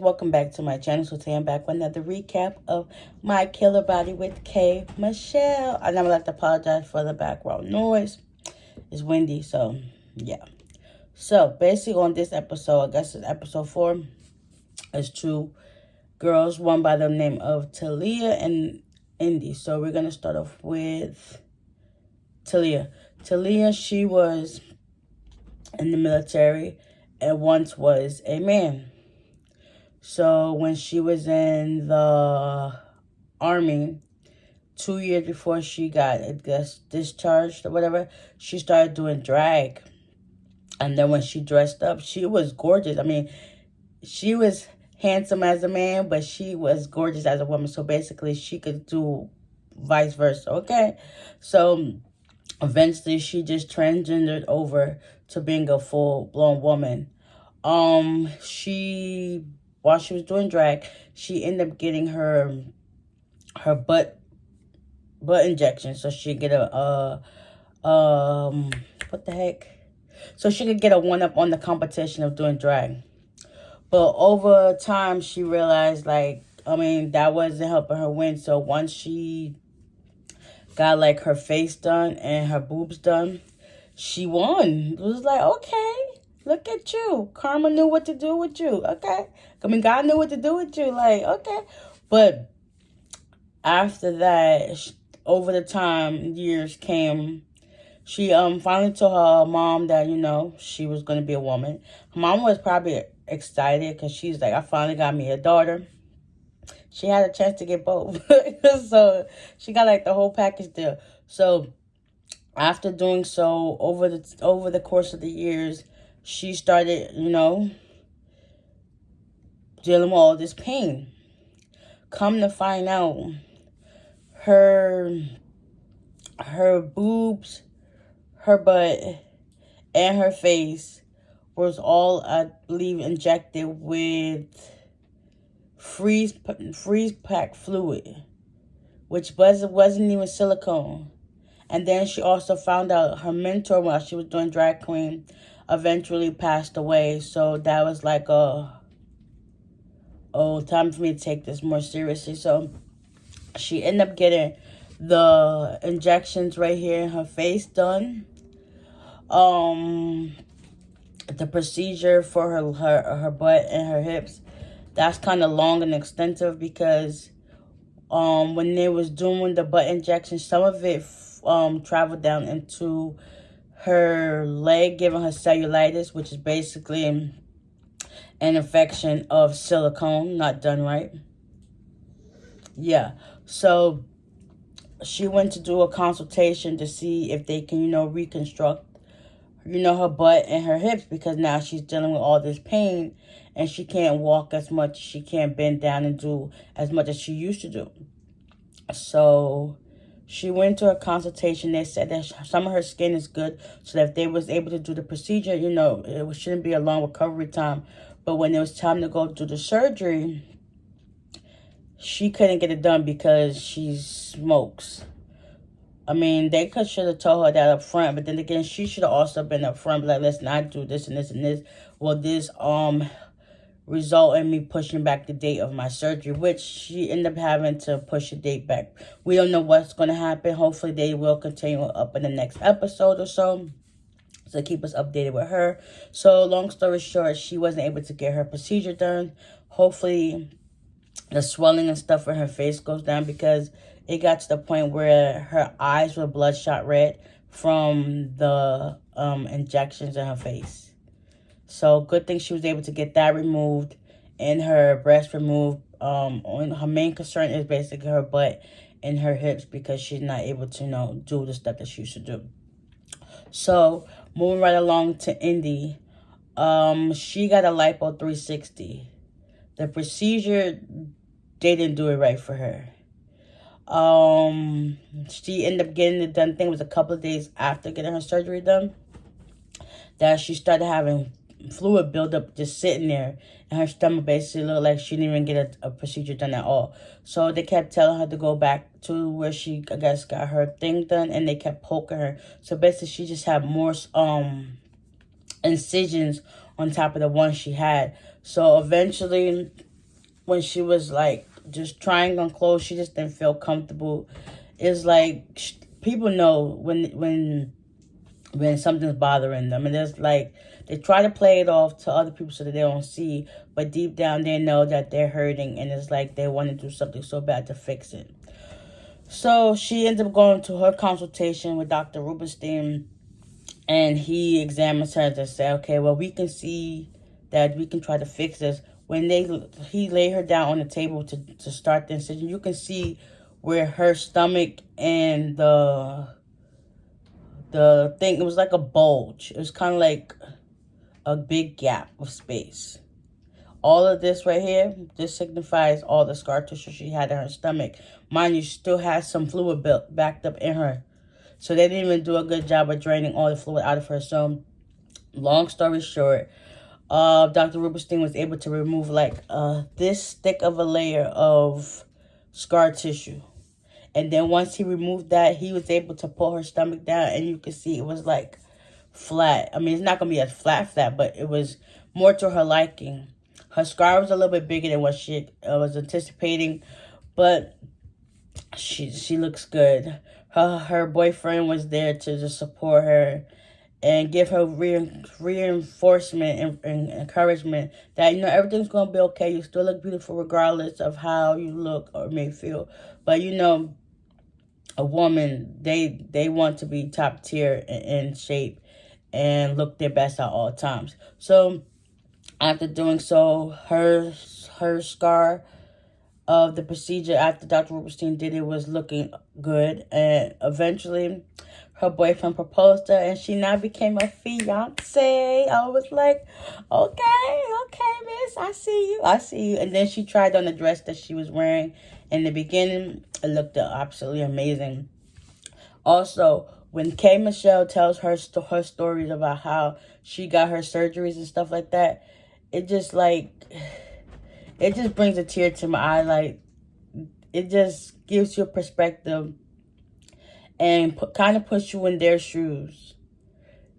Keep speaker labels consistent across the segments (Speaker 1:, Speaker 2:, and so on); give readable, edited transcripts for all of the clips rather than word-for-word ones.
Speaker 1: welcome back to my channel. So today I'm back with another recap of My Killer Body with K. Michelle. And I'm like to apologize for the background noise. It's windy, so yeah. So basically on this episode, I guess it's episode 4, is two girls, one by the name of Talia and Indy. So we're gonna start off with Talia. Talia, she was in the military and once was a man. So when she was in the army, 2 years before she got, I guess, discharged or whatever, she started doing drag. And then when she dressed up, she was gorgeous. I mean, she was handsome as a man, but she was gorgeous as a woman. So basically, she could do vice versa, okay? So eventually, she just transgendered over to being a full-blown woman. While she was doing drag, she ended up getting her butt injection, so she get what the heck? So she could get a 1-up on the competition of doing drag. But over time, she realized, that wasn't helping her win. So once she got, her face done and her boobs done, she won. It was like, okay, look at you. Karma knew what to do with you, okay? I mean, God knew what to do with you, okay. But after that, over the time, years came, she finally told her mom that, she was going to be a woman. Her mom was probably excited because she's like, I finally got me a daughter. She had a chance to get both. So she got the whole package deal. So after doing so, over the course of the years, she started, dealing with all this pain. Come to find out, her boobs, her butt, and her face was all, I believe, injected with freeze pack fluid, which wasn't even silicone. And then she also found out her mentor, while she was doing drag queen, eventually passed away. So that was like time for me to take this more seriously. So she ended up getting the injections right here in her face done. The procedure for her butt and her hips, that's kind of long and extensive because when they was doing the butt injection, some of it traveled down into her leg, giving her cellulitis, which is basically an infection of silicone not done right. Yeah, so she went to do a consultation to see if they can, reconstruct, her butt and her hips, because now she's dealing with all this pain and she can't walk as much. She can't bend down and do as much as she used to do. So she went to a consultation. They said that some of her skin is good, so that if they was able to do the procedure, it shouldn't be a long recovery time. But when it was time to go do the surgery, she couldn't get it done because she smokes. I mean, they should have told her that up front, but then again, she should have also been up front, like, listen, I do this and this and this. Well, this result in me pushing back the date of my surgery, which she ended up having to push the date back. We don't know what's going to happen. Hopefully, they will continue up in the next episode or so. So keep us updated with her. So long story short, she wasn't able to get her procedure done. Hopefully, the swelling and stuff in her face goes down, because it got to the point where her eyes were bloodshot red from the injections in her face. So good thing she was able to get that removed and her breast removed. Her main concern is basically her butt and her hips, because she's not able to, do the stuff that she used to do. So moving right along to Indy, she got a lipo 360. The procedure, they didn't do it right for her. She ended up getting it done. I think it was a couple of days after getting her surgery done that she started having fluid buildup just sitting there, and her stomach basically looked like she didn't even get a procedure done at all. So they kept telling her to go back to where she, I guess, got her thing done, and they kept poking her. So basically, she just had more incisions on top of the one she had. So eventually, when she was like just trying on clothes, she just didn't feel comfortable. It's like people know when something's bothering them, and it's like they try to play it off to other people so that they don't see, but deep down they know that they're hurting, and it's like they want to do something so bad to fix it. So she ends up going to her consultation with Dr. Rubenstein, and he examines her to say, okay, well, we can see that we can try to fix this. When he laid her down on the table to start the incision, you can see where her stomach and the thing, it was like a bulge. It was kind of like a big gap of space. All of this right here, this signifies all the scar tissue she had in her stomach. Mind you, she still has some fluid backed up in her. So they didn't even do a good job of draining all the fluid out of her. So, long story short, Dr. Rubenstein was able to remove like this thick of a layer of scar tissue. And then once he removed that, he was able to pull her stomach down, and you can see it was like flat. I mean, it's not going to be as flat, but it was more to her liking. Her scar was a little bit bigger than what she was anticipating, but she looks good. Her boyfriend was there to just support her and give her reinforcement and encouragement that, everything's going to be okay. You still look beautiful regardless of how you look or may feel. But, a woman, they want to be top tier in shape and look their best at all times. So after doing so, her scar of the procedure after Dr. Rubenstein did it was looking good, and eventually her boyfriend proposed to her, and she now became a fiance. I was like, okay, miss, I see you. And then she tried on the dress that she was wearing in the beginning. It looked absolutely amazing. Also, when K. Michelle tells her stories about how she got her surgeries and stuff like that, it just brings a tear to my eye. Like, it just gives you a perspective and kind of puts you in their shoes,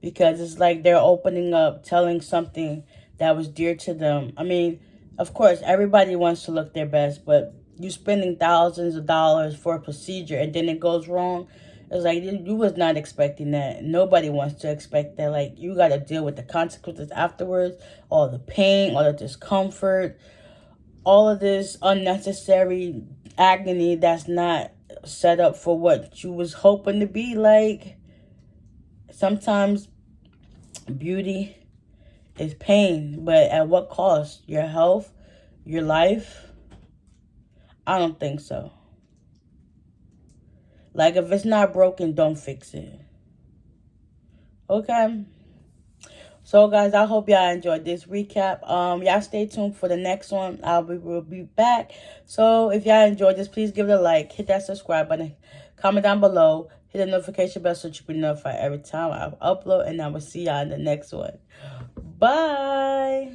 Speaker 1: because it's like they're opening up, telling something that was dear to them. I mean, of course, everybody wants to look their best, but you spending thousands of dollars for a procedure and then it goes wrong. It's like you was not expecting that. Nobody wants to expect that. Like, you got to deal with the consequences afterwards, all the pain, all the discomfort, all of this unnecessary agony that's not set up for what you was hoping to be. Like, sometimes beauty is pain, but at what cost? Your health? Your life? I don't think so. Like, if it's not broken, don't fix it. Okay? So, guys, I hope y'all enjoyed this recap. Y'all stay tuned for the next one. Will be back. So, if y'all enjoyed this, please give it a like. Hit that subscribe button. Comment down below. Hit the notification bell so you can be notified every time I upload. And I will see y'all in the next one. Bye.